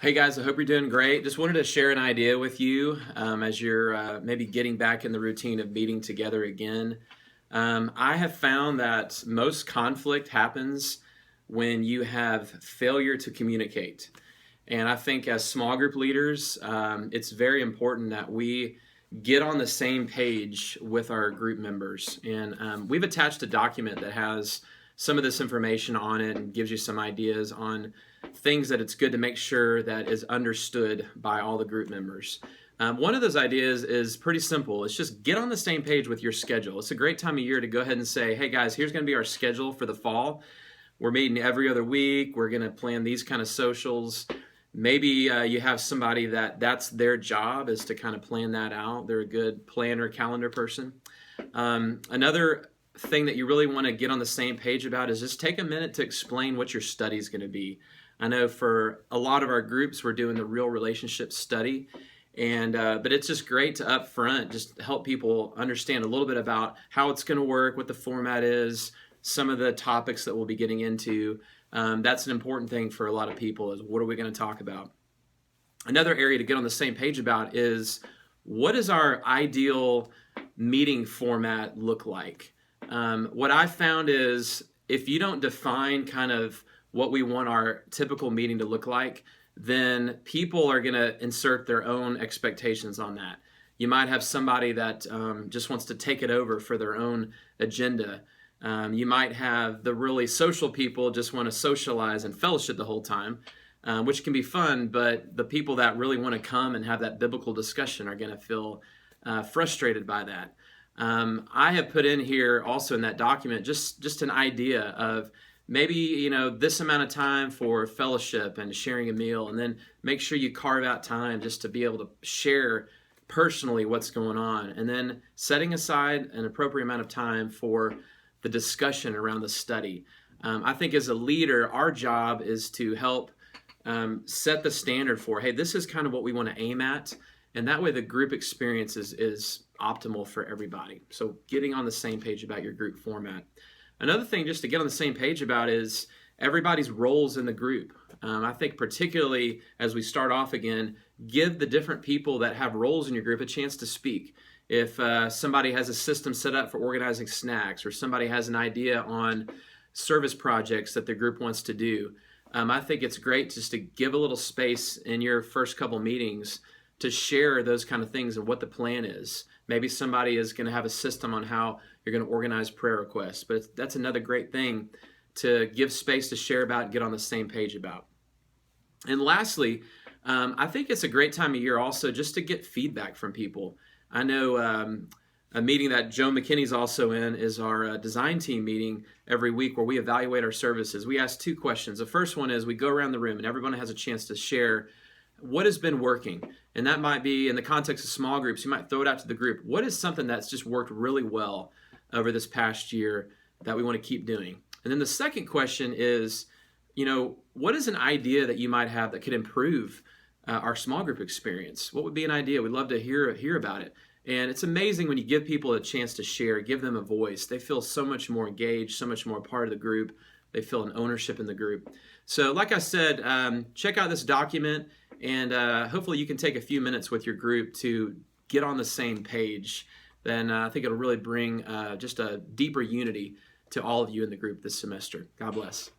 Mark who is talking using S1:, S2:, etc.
S1: Hey guys, I hope you're doing great. Just wanted to share an idea with you as you're maybe getting back in the routine of meeting together again. I have found that most conflict happens when you have failure to communicate. And I think as small group leaders, it's very important that we get on the same page with our group members. And we've attached a document that has some of this information on it and gives you some ideas on things that it's good to make sure that is understood by all the group members. One of those ideas is pretty simple. It's just get on the same page with your schedule. It's a great time of year to go ahead and say, hey guys, here's going to be our schedule for the fall. We're meeting every other week. We're going to plan these kind of socials. Maybe you have somebody that's their job is to kind of plan that out. They're a good planner, calendar person. Another thing that you really want to get on the same page about is just take a minute to explain what your study is going to be. I know for a lot of our groups, we're doing the real relationship study, and but it's just great to up front just help people understand a little bit about how it's going to work, what the format is, some of the topics that we'll be getting into. That's an important thing for a lot of people is what are we going to talk about? Another area to get on the same page about is what does our ideal meeting format look like? What I found is if you don't define kind of what we want our typical meeting to look like, then people are going to insert their own expectations on that. You might have somebody that just wants to take it over for their own agenda. You might have the really social people just want to socialize and fellowship the whole time, which can be fun, but the people that really want to come and have that biblical discussion are going to feel frustrated by that. I have put in here also in that document just an idea of maybe this amount of time for fellowship and sharing a meal, and then make sure you carve out time just to be able to share personally what's going on, and then setting aside an appropriate amount of time for the discussion around the study. I think as a leader, our job is to help set the standard for, hey, this is kind of what we want to aim at, and that way the group experience is optimal for everybody. So getting on the same page about your group format. Another thing just to get on the same page about is everybody's roles in the group. I think particularly as we start off again, give the different people that have roles in your group a chance to speak. If somebody has a system set up for organizing snacks, or somebody has an idea on service projects that the group wants to do, I think it's great just to give a little space in your first couple meetings to share those kind of things and what the plan is. Maybe somebody is going to have a system on how you're going to organize prayer requests, but that's another great thing to give space to share about and get on the same page about. And lastly, I think it's a great time of year also just to get feedback from people. I know a meeting that Joe McKinney's also in is our design team meeting every week where we evaluate our services. We ask two questions. The first one is we go around the room and everyone has a chance to share what has been working. And that might be in the context of small groups. You might throw it out to the group. What is something that's just worked really well over this past year that we want to keep doing? And then the second question is, what is an idea that you might have that could improve our small group experience? What would be an idea? We'd love to hear about it. And it's amazing when you give people a chance to share, give them a voice. They feel so much more engaged, so much more part of the group. They feel an ownership in the group. So like I said, check out this document, and hopefully you can take a few minutes with your group to get on the same page. Then I think it'll really bring just a deeper unity to all of you in the group this semester. God bless.